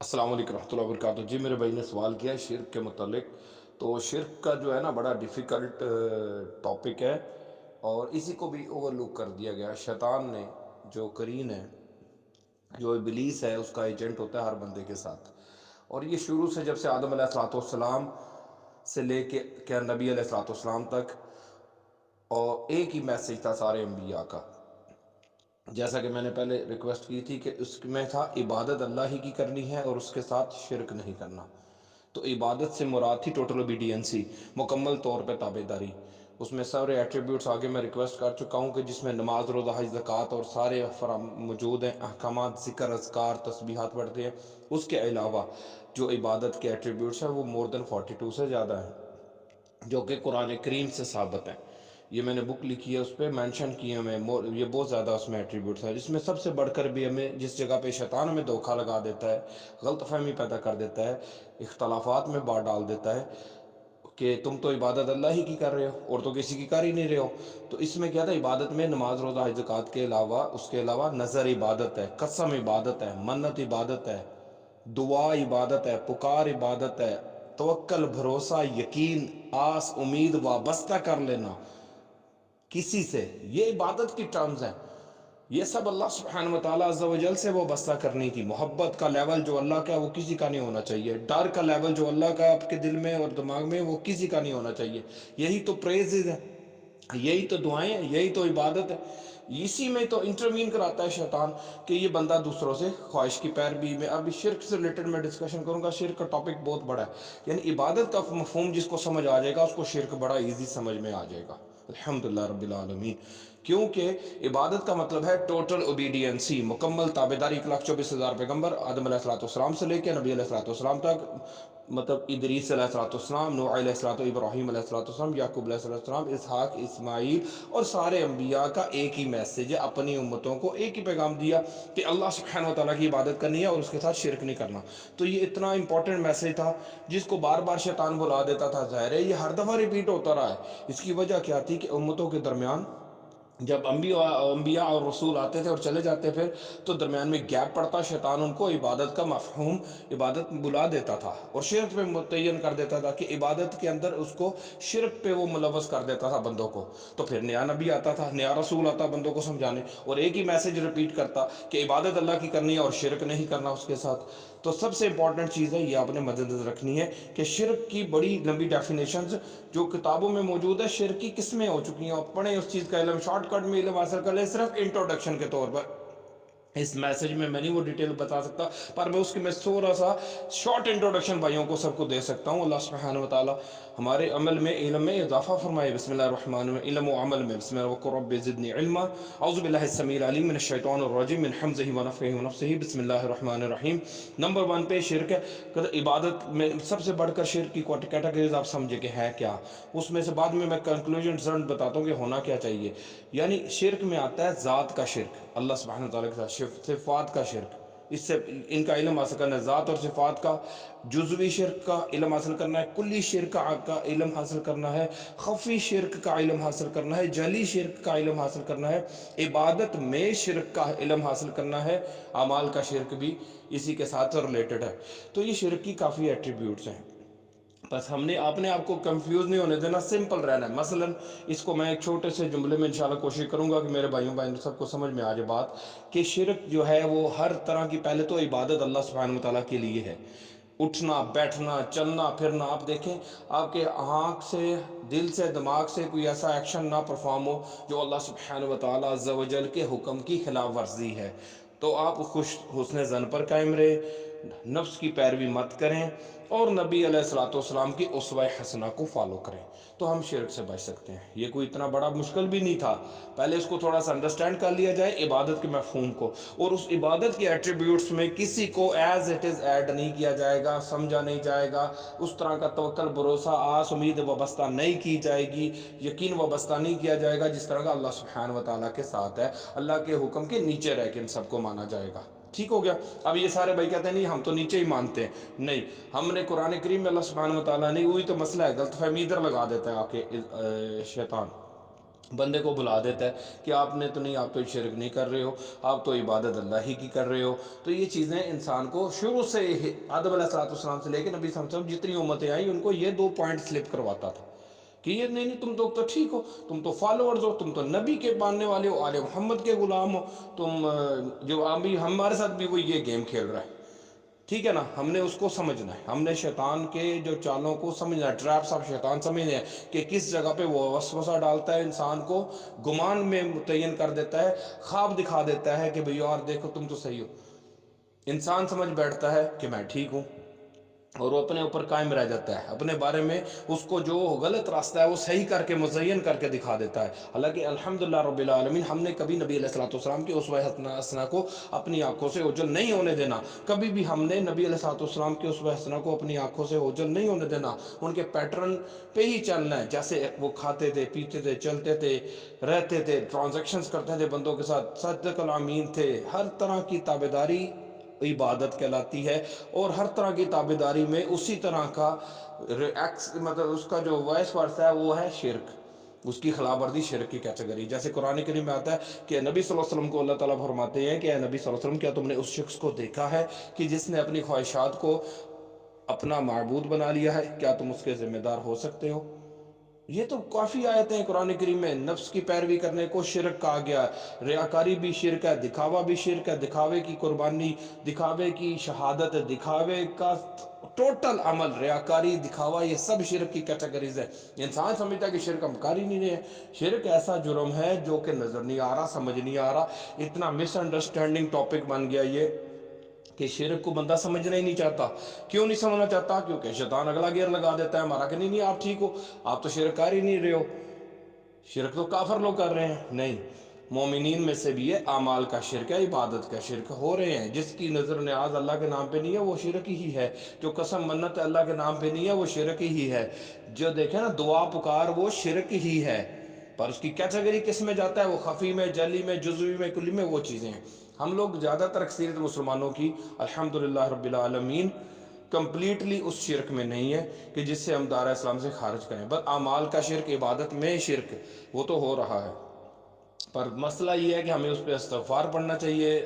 السلام علیکم ورحمۃ اللہ وبرکاتہ۔ جی میرے بھائی نے سوال کیا ہے شرک کے متعلق۔ تو شرک کا جو ہے نا بڑا ڈیفیکلٹ ٹاپک ہے، اور اسی کو بھی اوور لک کر دیا گیا۔ شیطان نے، جو کرین ہے، جو ابلیس ہے، اس کا ایجنٹ ہوتا ہے ہر بندے کے ساتھ۔ اور یہ شروع سے جب سے آدم علیہ الصلوۃ والسلام سے لے کے کیا نبی علیہ الصلوۃ والسلام تک، اور ایک ہی میسج تھا سارے انبیاء کا، جیسا کہ میں نے پہلے ریکویسٹ کی تھی کہ اس میں تھا عبادت اللہ ہی کی کرنی ہے اور اس کے ساتھ شرک نہیں کرنا۔ تو عبادت سے مراد تھی ٹوٹل اوبیڈینسی، مکمل طور پہ تابع داری۔ اس میں سارے ایٹریبیوٹس آگے میں ریکویسٹ کر چکا ہوں کہ جس میں نماز، روزہ، حج، زکوٰۃ اور سارے موجود ہیں، احکامات، ذکر، اذکار، تسبیحات پڑھتے ہیں۔ اس کے علاوہ جو عبادت کے ایٹریبیوٹس ہیں وہ مور دین 42 سے زیادہ ہیں، جو کہ قرآن کریم سے ثابت ہیں۔ یہ میں نے بک لکھی ہے، اس پہ مینشن کیے ہمیں، یہ بہت زیادہ اس میں ایٹریبیوٹس ہیں، جس میں سب سے بڑھ کر بھی ہمیں جس جگہ پہ شیطان ہمیں دھوکہ لگا دیتا ہے، غلط فہمی پیدا کر دیتا ہے، اختلافات میں بات ڈال دیتا ہے کہ تم تو عبادت اللہ ہی کی کر رہے ہو اور تو کسی کی کر ہی نہیں رہے ہو۔ تو اس میں کیا تھا، عبادت میں نماز، روزہ، حج، زکوٰۃ کے علاوہ، اس کے علاوہ نظر عبادت ہے، قسم عبادت ہے، منت عبادت ہے، دعا عبادت ہے، پکار عبادت ہے، توکل، بھروسہ، یقین، آس، امید، وابستہ کر لینا کسی سے، یہ عبادت کی ٹرمز ہیں۔ یہ سب اللہ سبحانہ وتعالیٰ عز و جل سے وابستہ کرنی تھی۔ محبت کا لیول جو اللہ کا ہے وہ کسی کا نہیں ہونا چاہیے۔ ڈر کا لیول جو اللہ کا ہے آپ کے دل میں اور دماغ میں وہ کسی کا نہیں ہونا چاہیے۔ یہی تو پریزز ہے، یہی تو دعائیں ہیں، یہی تو عبادت ہے۔ اسی میں تو انٹروین کراتا ہے شیطان کہ یہ بندہ دوسروں سے خواہش کی پیروی میں۔ اب شرک سے ریلیٹڈ میں ڈسکشن کروں گا۔ شرک کا ٹاپک بہت بڑا ہے، یعنی عبادت کا مفہوم جس کو سمجھ آ جائے گا اس کو شرک بڑا ایزی سمجھ میں آ جائے گا، الحمدللہ رب العالمین۔ کیونکہ عبادت کا مطلب ہے ٹوٹل اوبیڈینسی، مکمل تابعداری۔ 1,24,000 پیغمبر آدم علیہ السلام سے لے کے نبی علیہ السلام تک، مطلب ادریس علیہ السلام، نوح علیہ السلام، ابراہیم علیہ السلام، یعقوب علیہ السلام، اسحاق، اسماعیل اور سارے انبیاء کا ایک ہی میسج ہے، اپنی امتوں کو ایک ہی پیغام دیا کہ اللہ سبحانہ و تعالیٰ کی عبادت کرنی ہے اور اس کے ساتھ شرک نہیں کرنا۔ تو یہ اتنا امپورٹنٹ میسج تھا جس کو بار بار شیطان بلا دیتا تھا۔ ظاہر ہے یہ ہر دفعہ ریپیٹ ہوتا رہا ہے۔ اس کی وجہ کیا تھی کہ امتوں کے درمیان جب انبیاء اور رسول آتے تھے اور چلے جاتے پھر، تو درمیان میں گیپ پڑتا، شیطان ان کو عبادت کا مفہوم، عبادت بلا دیتا تھا اور شرک پہ متعین کر دیتا تھا کہ عبادت کے اندر اس کو شرک پہ وہ ملوث کر دیتا تھا بندوں کو۔ تو پھر نیا نبی آتا تھا، نیا رسول آتا بندوں کو سمجھانے، اور ایک ہی میسج ریپیٹ کرتا کہ عبادت اللہ کی کرنی ہے اور شرک نہیں کرنا اس کے ساتھ۔ تو سب سے امپورٹنٹ چیز ہے، یہ آپ نے مد نظر رکھنی ہے کہ شرک کی بڑی لمبی ڈیفینیشنز جو کتابوں میں موجود ہے، شرک کی قسمیں ہو چکی ہیں، اور پڑھیں اس چیز کا علم، شارٹ کٹ میں علم حاصل کر لیں، صرف انٹروڈکشن کے طور پر۔ اس میسج میں نہیں وہ ڈیٹیل بتا سکتا، پر میں اس کی تھوڑا سا شارٹ انٹروڈکشن بھائیوں کو سب کو دے سکتا ہوں۔ اللہ سبحانہ و تعالیٰ ہمارے عمل میں، علم میں اضافہ فرمائے۔ بسم اللہ الرحمن الرحیم، علم و عمل میں بسم اللہ وقل رب زدنی علما۔ اعوذ باللہ السمیع العلیم من الشیطان الرجیم من حمزہ ونفخہ ونفثہ، بسم اللہ الرحمن الرحیم۔ نمبر 1 پہ شرک ہے۔ عبادت میں سب سے بڑھ کر شرک کی کیٹیگریز آپ سمجھے کہ ہے کیا، اس میں سے بعد میں کنکلوژن رزلٹ بتاتا ہوں کہ ہونا کیا چاہیے۔ یعنی شرک میں آتا ہے ذات کا شرک، اللہ سبحانہ وتعالیٰ کے ساتھ، صفات کا شرک، اس سے ان کا علم حاصل کرنا ہے، ذات اور صفات کا جزوی شرک کا علم حاصل کرنا ہے، کلی شرک کا علم حاصل کرنا ہے، خفی شرک کا علم حاصل کرنا ہے، جلی شرک کا علم حاصل کرنا ہے، عبادت میں شرک کا علم حاصل کرنا ہے، اعمال کا شرک بھی اسی کے ساتھ ریلیٹڈ ہے۔ تو یہ شرک کی کافی ایٹریبیوٹس ہیں، بس ہم نے آپ کو کنفیوز نہیں ہونے دینا، سمپل رہنا ہے۔ مثلا اس کو میں ایک چھوٹے سے جملے میں انشاءاللہ کوشش کروں گا کہ میرے بھائیوں سب کو سمجھ میں آ جائے بات، کہ شرک جو ہے وہ ہر طرح کی، پہلے تو عبادت اللہ سبحانہ وتعالیٰ کے لیے ہے، اٹھنا، بیٹھنا، چلنا پھرنا۔ آپ دیکھیں آپ کے آنکھ سے، دل سے، دماغ سے کوئی ایسا ایکشن نہ پرفارم ہو جو اللہ سبحانہ وتعالیٰ عز و جل کے حکم کی خلاف ورزی ہے، تو آپ حسن ظن پر قائم رہے، نفس کی پیروی مت کریں، اور نبی علیہ الصلوۃ والسلام کی اسوہ حسنہ کو فالو کریں، تو ہم شرک سے بچ سکتے ہیں۔ یہ کوئی اتنا بڑا مشکل بھی نہیں تھا، پہلے اس کو تھوڑا سا انڈرسٹینڈ کر لیا جائے، عبادت کے مفہوم کو، اور اس عبادت کے ایٹریبیوٹس میں کسی کو ایز اٹ از ایڈ نہیں کیا جائے گا، سمجھا نہیں جائے گا، اس طرح کا توکل، بھروسہ، آس، امید وابستہ نہیں کی جائے گی، یقین وابستہ نہیں کیا جائے گا جس طرح کا اللہ سبحانہ وتعالیٰ کے ساتھ ہے، اللہ کے حکم کے نیچے رہ کے ان سب کو مانا جائے گا۔ ٹھیک ہو گیا؟ اب یہ سارے بھائی کہتے ہیں نہیں ہم تو نیچے ہی مانتے ہیں، نہیں، ہم نے قرآن کریم میں اللہ سبحانہ وتعالیٰ نہیں، وہی تو مسئلہ ہے، غلط فہمی ادھر لگا دیتا ہے آ کے شیطان۔ بندے کو بلا دیتا ہے کہ آپ نے تو نہیں، آپ تو شرک نہیں کر رہے ہو، آپ تو عبادت اللہ ہی کی کر رہے ہو۔ تو یہ چیزیں انسان کو شروع سے آدم علیہ السلام سے لے کے نبی صلی اللہ علیہ وسلم جتنی امتیں آئیں ان کو یہ 2 پوائنٹ سلپ کرواتا تھا کہ یہ نہیں تم تو ٹھیک ہو، تم تو فالوورز ہو، تم تو نبی کے ماننے والے ہو، آل محمد کے غلام ہو، تم جو ابھی ہمارے ساتھ بھی وہ یہ گیم کھیل رہا ہے، ٹھیک ہے نا۔ ہم نے اس کو سمجھنا ہے، ہم نے شیطان کے جو چالوں کو سمجھنا ہے، ٹریپس آف شیطان سمجھنا ہے کہ کس جگہ پہ وہ وسوسہ ڈالتا ہے، انسان کو گمان میں متعین کر دیتا ہے، خواب دکھا دیتا ہے کہ بھئی یار دیکھو تم تو صحیح ہو، انسان سمجھ بیٹھتا ہے کہ میں ٹھیک ہوں، اور وہ اپنے اوپر قائم رہ جاتا ہے، اپنے بارے میں اس کو جو غلط راستہ ہے وہ صحیح کر کے مزین کر کے دکھا دیتا ہے۔ حالانکہ الحمدللہ رب العالمین ہم نے کبھی نبی علیہ السلام کی اسوہ حسنہ کو اپنی آنکھوں سے اوجھل نہیں ہونے دینا، کبھی بھی ہم نے نبی علیہ السلام کی اسوہ حسنہ کو اپنی آنکھوں سے اوجھل نہیں ہونے دینا، ان کے پیٹرن پہ ہی چلنا ہے، جیسے وہ کھاتے تھے، پیتے تھے، چلتے تھے، رہتے تھے، ٹرانزیکشنز کرتے تھے بندوں کے ساتھ، صادق الامین تھے، ہر طرح کی تابعداری عبادت کہلاتی ہے، اور ہر طرح کی تابعداری میں اسی طرح کا مطلب اس کا جو وائس ورثہ ہے وہ ہے شرک، اس کی خلاف ورزی شرک کی کیٹیگری۔ جیسے قرآن کریم میں آتا ہے کہ نبی صلی اللہ علیہ وسلم کو اللہ تعالیٰ فرماتے ہیں کہ اے نبی صلی اللہ علیہ وسلم کیا تم نے اس شخص کو دیکھا ہے کہ جس نے اپنی خواہشات کو اپنا معبود بنا لیا ہے، کیا تم اس کے ذمہ دار ہو سکتے ہو؟ یہ تو کافی آیتیں ہیں قرآن کریم میں، نفس کی پیروی کرنے کو شرک کہا گیا ہے، ریاکاری بھی شرک ہے، دکھاوا بھی شرک ہے، دکھاوے کی قربانی، دکھاوے کی شہادت، دکھاوے کا ٹوٹل عمل، ریاکاری، دکھاوا، یہ سب شرک کی کیٹیگریز ہے۔ انسان سمجھتا ہے کہ شرک ہم کر ہی نہیں ہے، شرک ایسا جرم ہے جو کہ نظر نہیں آ رہا، سمجھ نہیں آ رہا، اتنا مس انڈرسٹینڈنگ ٹاپک بن گیا یہ کہ شرک کو بندہ سمجھنا ہی نہیں چاہتا۔ کیوں نہیں سمجھنا چاہتا؟ کیونکہ شیطان اگلا گیئر لگا دیتا ہے ہمارا کہ نہیں آپ ٹھیک ہو، آپ تو شرک کر ہی نہیں رہے ہو، شرک تو کافر لوگ کر رہے ہیں۔ نہیں، مومنین میں سے بھی ہے، اعمال کا شرک ہے، عبادت کا شرک ہو رہے ہیں، جس کی نظر نیاز اللہ کے نام پہ نہیں ہے وہ شرک ہی ہے، جو قسم منت اللہ کے نام پہ نہیں ہے وہ شرک ہی ہے، جو دیکھیں نا دعا پکار وہ شرک ہی ہے، پر اس کی کیٹیگری کس میں جاتا ہے؟ وہ خفی میں، جلی میں، جزوی میں، کلی میں، وہ چیزیں ہیں۔ ہم لوگ زیادہ تر اکثریت مسلمانوں کی الحمدللہ رب العالمین کمپلیٹلی اس شرک میں نہیں ہے کہ جس سے ہم دائرہ اسلام سے خارج کریں، بس اعمال کا شرک، عبادت میں شرک وہ تو ہو رہا ہے، پر مسئلہ یہ ہے کہ ہمیں اس پہ استغفار پڑھنا چاہیے،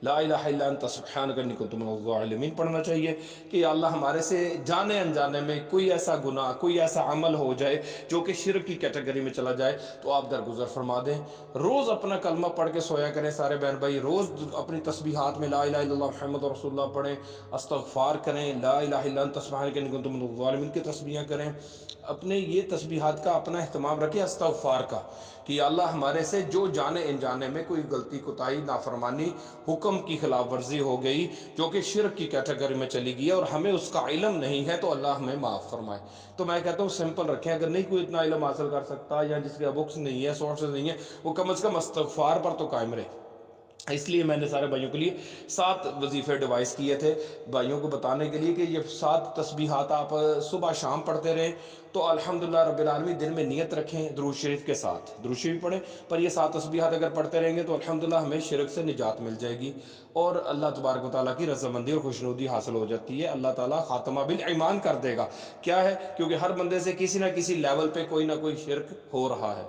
لا الہ الا انت سبحانک انی کنت من الظالمین پڑھنا چاہیے کہ اللہ ہمارے سے جانے انجانے میں کوئی ایسا گناہ، کوئی ایسا عمل ہو جائے جو کہ شرک کی کیٹیگری میں چلا جائے تو آپ درگزر فرما دیں۔ روز اپنا کلمہ پڑھ کے سویا کریں سارے بہن بھائی، روز اپنی تسبیحات میں لا الہ الا اللہ محمد رسول اللہ پڑھیں، استغفار کریں، لا الہ الا انت سبحانک انی کنت من الظالمین کی تسبیحیں کریں، اپنے یہ تسبیحات کا اپنا اہتمام رکھیں، استغفار کا، کہ اللہ ہمارے سے جو جانے انجانے میں کوئی غلطی، کوتاہی، نافرمانی، حکم کی خلاف ورزی ہو گئی جو کہ شرک کی کیٹیگری میں چلی گئی ہے اور ہمیں اس کا علم نہیں ہے تو اللہ ہمیں معاف فرمائے۔ تو میں کہتا ہوں سمپل رکھیں، اگر نہیں کوئی اتنا علم حاصل کر سکتا یا جس کے بکس نہیں ہے، سورسز نہیں ہے، وہ کم از کم استغفار پر تو قائم رہے۔ اس لیے میں نے سارے بھائیوں کے لیے 7 وظیفے ڈیوائس کیے تھے بھائیوں کو بتانے کے لیے کہ یہ 7 تسبیحات آپ صبح شام پڑھتے رہیں تو الحمدللہ رب العالمین دن میں نیت رکھیں درود شریف کے ساتھ، درود شریف پڑھیں، پر یہ 7 تسبیحات اگر پڑھتے رہیں گے تو الحمدللہ ہمیں شرک سے نجات مل جائے گی اور اللہ تبارک و تعالیٰ کی رضامندی اور خوشنودی حاصل ہو جاتی ہے، اللہ تعالیٰ خاتمہ بالایمان کر دے گا۔ کیا ہے؟ کیونکہ ہر بندے سے کسی نہ کسی لیول پہ کوئی نہ کوئی شرک ہو رہا ہے،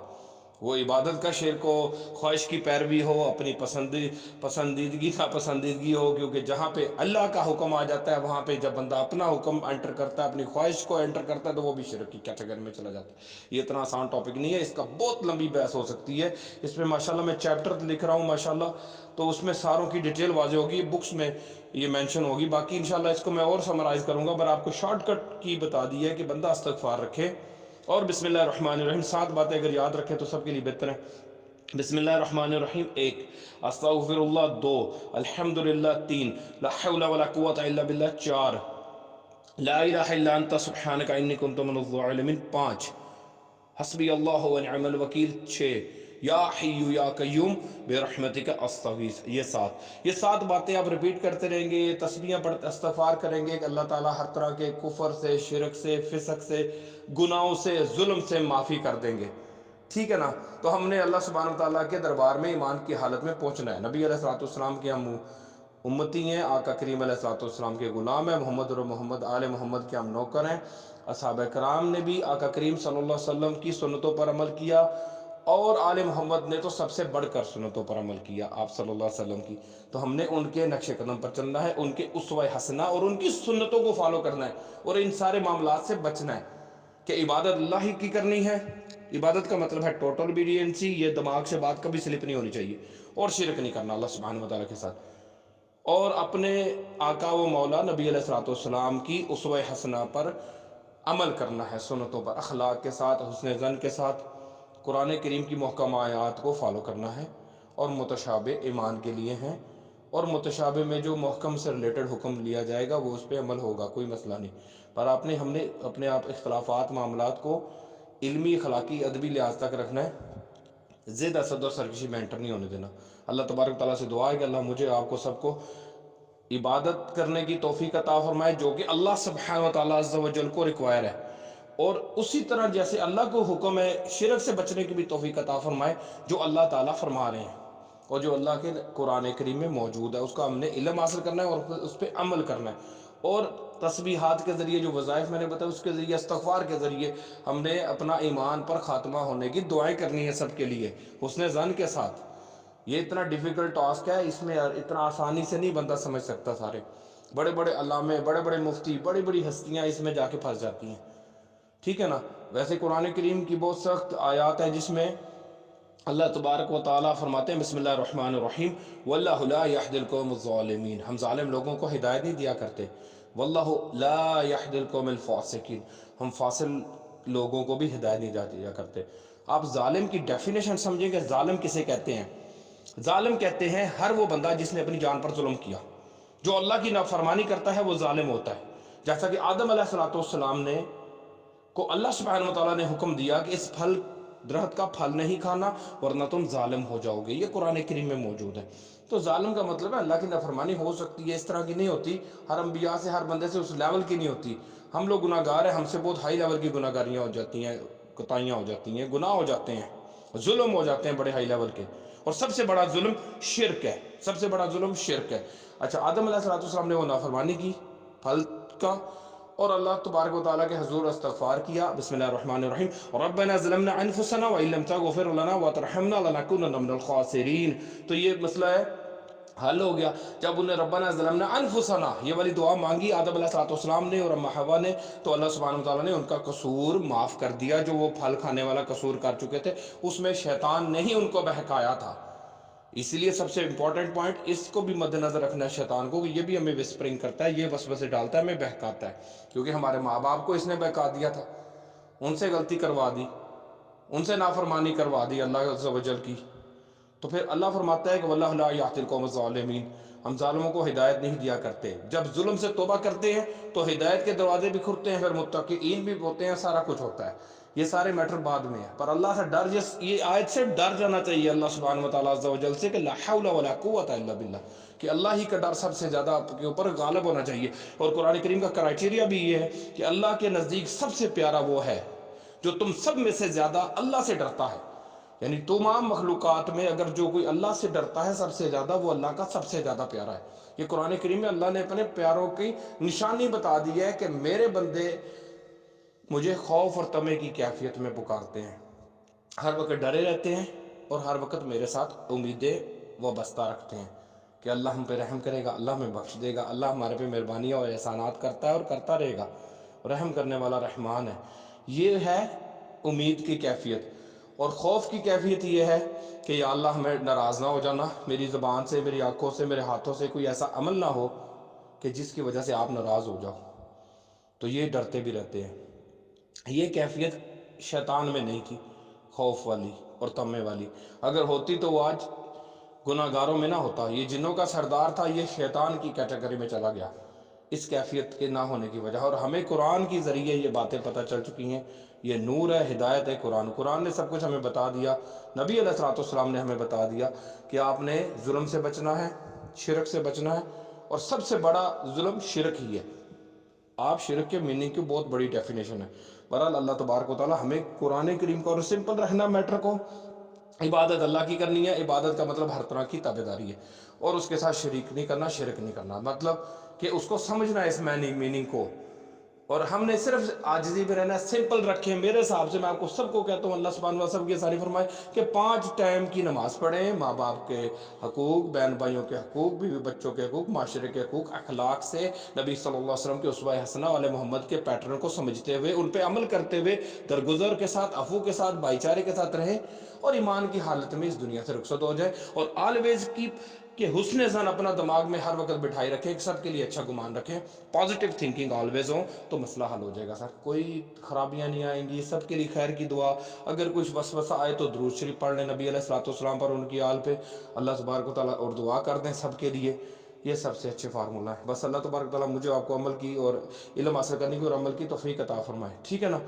وہ عبادت کا شرک ہو، خواہش کی پیروی ہو، اپنی پسندیدگی ناپسندیدگی ہو، کیونکہ جہاں پہ اللہ کا حکم آ جاتا ہے وہاں پہ جب بندہ اپنا حکم انٹر کرتا ہے، اپنی خواہش کو انٹر کرتا ہے تو وہ بھی شرک کی کیٹیگری میں چلا جاتا ہے۔ یہ اتنا آسان ٹاپک نہیں ہے، اس کا بہت لمبی بحث ہو سکتی ہے، اس پہ ماشاءاللہ میں چیپٹر لکھ رہا ہوں ماشاءاللہ، تو اس میں ساروں کی ڈیٹیل واضح ہوگی، بکس میں یہ مینشن ہوگی، باقی انشاءاللہ اس کو میں اور سمرائز کروں گا، پر آپ کو شارٹ کٹ کی بتا دی ہے کہ بندہ استغفار رکھے اور بسم اللہ الرحمن الرحیم 7 باتیں اگر یاد رکھیں تو سب کے لیے بہتر ہے۔ بسم اللہ الرحمن الرحیم 1، استغفر اللہ 2، الحمدللہ 3، لا حول ولا قوت الا باللہ 4، لا الہ الا انت سبحانک انی کنت من الظالمین 5، حسبی اللہ ونعم الوکیل 6، یا حی یا قیوم برحمتک استغیث یہ 7۔ یہ 7 باتیں آپ ریپیٹ کرتے رہیں گے، یہ تسبیحاں پڑھتے استغفار کریں گے کہ اللہ تعالیٰ ہر طرح کے کفر سے، شرک سے، فسق سے، گناہوں سے، ظلم سے معافی کر دیں گے، ٹھیک ہے نا۔ تو ہم نے اللہ سبحانہ وتعالیٰ کے دربار میں ایمان کی حالت میں پہنچنا ہے، نبی علیہ السلام کے ہم امتی ہیں، آقا کریم علیہ السلام کے غلام ہیں، محمد اور محمد آل محمد کے ہم نوکر ہیں۔ اصحاب کرام نے بھی آقا کریم صلی اللہ علیہ وسلم کی سنتوں پر عمل کیا اور آل محمد نے تو سب سے بڑھ کر سنتوں پر عمل کیا آپ صلی اللہ علیہ وسلم کی، تو ہم نے ان کے نقش قدم پر چلنا ہے، ان کے اسوہ حسنہ اور ان کی سنتوں کو فالو کرنا ہے، اور ان سارے معاملات سے بچنا ہے کہ عبادت اللہ ہی کی کرنی ہے۔ عبادت کا مطلب ہے ٹوٹل اوبیڈینسی، یہ دماغ سے بات کبھی سلپ نہیں ہونی چاہیے، اور شرک نہیں کرنا اللہ سبحانہ وتعالیٰ کے ساتھ، اور اپنے آقا و مولا نبی علیہ الصلوۃ والسلام کی اسوہ حسنہ پر عمل کرنا ہے، سنتوں پر اخلاق کے ساتھ، حسن ظن کے ساتھ، قرآن کریم کی محکم آیات کو فالو کرنا ہے، اور متشابہ ایمان کے لیے ہیں، اور متشابہ میں جو محکم سے ریلیٹڈ حکم لیا جائے گا وہ اس پہ عمل ہوگا، کوئی مسئلہ نہیں، پر ہم نے اپنے آپ اختلافات معاملات کو علمی اخلاقی ادبی لحاظ تک رکھنا ہے، زد اسد اور سرکشی میں انٹر نہیں ہونے دینا۔ اللہ تبارک تعالیٰ سے دعا ہے کہ اللہ مجھے آپ کو سب کو عبادت کرنے کی توفیق عطا فرمائے جو کہ اللہ سبحانہ وتعالیٰ عز و جل کو ریکوائر ہے، اور اسی طرح جیسے اللہ کو حکم ہے شرک سے بچنے کی بھی توفیق عطا فرمائے جو اللہ تعالیٰ فرما رہے ہیں اور جو اللہ کے قرآن کریم میں موجود ہے، اس کا ہم نے علم حاصل کرنا ہے اور اس پہ عمل کرنا ہے، اور تسبیحات کے ذریعے جو وظائف میں نے بتایا اس کے ذریعے، استغفار کے ذریعے ہم نے اپنا ایمان پر خاتمہ ہونے کی دعائیں کرنی ہے سب کے لیے حسن ظن کے ساتھ۔ یہ اتنا ڈیفیکلٹ ٹاسک ہے، اس میں اتنا آسانی سے نہیں بندہ سمجھ سکتا، سارے بڑے بڑے علامے، بڑے بڑے مفتی، بڑی بڑی ہستیاں اس میں جا کے پھنس جاتی ہیں، ٹھیک ہے نا۔ ویسے قرآن کریم کی بہت سخت آیات ہیں جس میں اللہ تبارک و تعالیٰ فرماتے ہیں بسم اللہ الرحمن الرحیم واللہ لا یہدی القوم الظالمین، ہم ظالم لوگوں کو ہدایت نہیں دیا کرتے، واللہ لا یہدی القوم الفاسقین، ہم فاصل لوگوں کو بھی ہدایت نہیں دیا کرتے۔ آپ ظالم کی ڈیفینیشن سمجھیں کہ ظالم کسے کہتے ہیں؟ ظالم کہتے ہیں ہر وہ بندہ جس نے اپنی جان پر ظلم کیا، جو اللہ کی نافرمانی کرتا ہے وہ ظالم ہوتا ہے۔ جیسا کہ آدم علیہ السلام نے کو اللہ سبحانہ وتعالیٰ نے حکم دیا کہ اس درخت کا پھل نہیں کھانا ورنہ تم ظالم ہو جاؤ گے، یہ قرآن کریم میں موجود ہے۔ تو ظالم کا مطلب ہے اللہ کی نافرمانی ہو سکتی ہے، اس طرح کی نہیں ہوتی، ہر انبیاء سے، ہر بندے سے اس لیول کی نہیں ہوتی۔ ہم لوگ گناہ گار ہیں، ہم سے بہت ہائی لیول کی گناہ گاریاں ہو جاتی ہیں، کوتاہیاں ہو جاتی ہیں، گناہ ہو جاتے ہیں، ظلم ہو جاتے ہیں بڑے ہائی لیول کے، اور سب سے بڑا ظلم شرک ہے، سب سے بڑا ظلم شرک ہے۔ اچھا، آدم علیہ السلام نے وہ نافرمانی کی پھل کا، اور اللہ تبارک و تعالیٰ کے حضور استغفار کیا، بسم اللہ الرحمن الرحیم ربنا ظلمنا انفسنا وان لم تغفر لنا وترحمنا لنکونن من الخاسرین۔ تو یہ مسئلہ ہے حل ہو گیا جب انہیں ربنا ظلمنا انفسنا یہ والی دعا مانگی آدم علیہ السلام نے اور اماں حوا نے، تو اللہ سبحانہ وتعالیٰ نے ان کا قصور معاف کر دیا، جو وہ پھل کھانے والا قصور کر چکے تھے، اس میں شیطان نے ہی ان کو بہکایا تھا۔ اس لیے سب سے امپورٹنٹ پوائنٹ اس کو بھی مد نظر رکھنا ہے شیطان کو، کہ یہ بھی ہمیں وسپرنگ کرتا ہے، یہ وسوسے ڈالتا ہے، ہمیں بہکاتا ہے، کیونکہ ہمارے ماں باپ کو اس نے بہکا دیا تھا، ان سے غلطی کروا دی، ان سے نافرمانی کروا دی اللہ عز و جل کی۔ تو پھر اللہ فرماتا ہے کہ واللہ لا یہدی القوم الظالمین، ہم ظالموں کو ہدایت نہیں دیا کرتے۔ جب ظلم سے توبہ کرتے ہیں تو ہدایت کے دروازے بھی کھلتے ہیں، پھر متقین بھی ہوتے ہیں، سارا کچھ ہوتا ہے، یہ سارے میٹر بعد میں ہے۔ پر اللہ سے ڈر، یہ آیت سے ڈر جانا چاہیے اللہ سبحانہ وتعالیٰ عز و جل سے، کہ لا حول ولا قوت الا باللہ، کہ اللہ ہی کا ڈر سب سے زیادہ آپ کے اوپر غالب ہونا چاہیے۔ اور قرآن کریم کا کرائٹیریا بھی یہ ہے کہ اللہ کے نزدیک سب سے پیارا وہ ہے جو تم سب میں سے زیادہ اللہ سے ڈرتا ہے، یعنی تمام مخلوقات میں اگر جو کوئی اللہ سے ڈرتا ہے سب سے زیادہ، وہ اللہ کا سب سے زیادہ پیارا ہے۔ یہ قرآن کریم میں اللہ نے اپنے پیاروں کی نشانی بتا دی ہے کہ میرے بندے مجھے خوف اور طمع کی کیفیت میں پکارتے ہیں، ہر وقت ڈرے رہتے ہیں، اور ہر وقت میرے ساتھ امیدیں وابستہ رکھتے ہیں کہ اللہ ہم پہ رحم کرے گا، اللہ ہمیں بخش دے گا، اللہ ہمارے پہ مہربانیاں اور احسانات کرتا ہے اور کرتا رہے گا، رحم کرنے والا رحمان ہے۔ یہ ہے امید کی کیفیت۔ اور خوف کی کیفیت یہ ہے کہ یا اللہ ہمیں ناراض نہ ہو جانا، میری زبان سے، میری آنکھوں سے، میرے ہاتھوں سے کوئی ایسا عمل نہ ہو کہ جس کی وجہ سے آپ ناراض ہو جاؤ، تو یہ ڈرتے بھی رہتے ہیں۔ یہ کیفیت شیطان میں نہیں تھی، خوف والی اور طمع والی، اگر ہوتی تو وہ آج گناہ گاروں میں نہ ہوتا، یہ جنوں کا سردار تھا، یہ شیطان کی کیٹیگری میں چلا گیا اس کیفیت کے نہ ہونے کی وجہ۔ اور ہمیں قرآن کی ذریعے یہ باتیں پتہ چل چکی ہیں، یہ نور ہے، ہدایت ہے قرآن نے سب کچھ ہمیں بتا دیا، نبی علیہ السلام نے ہمیں بتا دیا کہ آپ نے ظلم سے بچنا ہے، شرک سے بچنا ہے، اور سب سے بڑا ظلم شرک ہی ہے۔ آپ شرک کے میننگ کی بہت بڑی ڈیفینیشن ہے۔ بہرحال اللہ تبارک و تعالی ہمیں قرآن کریم کو، اور سمپل رکھنا میٹر کو، عبادت اللہ کی کرنی ہے، عبادت کا مطلب ہر طرح کی تابعداری ہے، اور اس کے ساتھ شریک نہیں کرنا، شرک نہیں کرنا، مطلب کہ اس کو سمجھنا ہے اس میننگ کو، اور ہم نے صرف عاجزی میں رہنا ہے، سمپل رکھیں. میرے حساب سے میں آپ کو سب کو کہتا ہوں، اللہ سبحانہ و تعالیٰ سب کی ساری فرمائے کہ 5 ٹائم کی نماز پڑھیں. ماں باپ کے حقوق، بہن بھائیوں کے حقوق، بیوی بچوں کے حقوق، معاشرے کے حقوق، اخلاق سے نبی صلی اللہ علیہ وسلم کے اسوہ حسنہ والے محمد کے پیٹرن کو سمجھتے ہوئے، ان پہ عمل کرتے ہوئے، درگزر کے ساتھ، عفو کے ساتھ، بھائی چارے کے ساتھ رہیں، اور ایمان کی حالت میں اس دنیا سے رخصت ہو جائے. اور آلویز کیپ کہ حسن زن اپنا دماغ میں ہر وقت بٹھائی رکھیں، ایک سب کے لیے اچھا گمان رکھیں، پازیٹیو تھنکنگ آلویز ہو، تو مسئلہ حل ہو جائے گا. سر کوئی خرابیاں نہیں آئیں گی، سب کے لیے خیر کی دعا. اگر کچھ وسوسہ آئے تو درود شریف پڑھ لیں نبی علیہ الصلوۃ والسلام پر، ان کی آل پہ، اللہ تبارک و تعالیٰ، اور دعا کر دیں سب کے لیے. یہ سب سے اچھے فارمولہ ہے. بس اللہ تبارک و تعالیٰ مجھے آپ کو عمل کی اور علم حاصل کرنے کی اور عمل کی توفیق عطا فرمائے. ٹھیک ہے نا.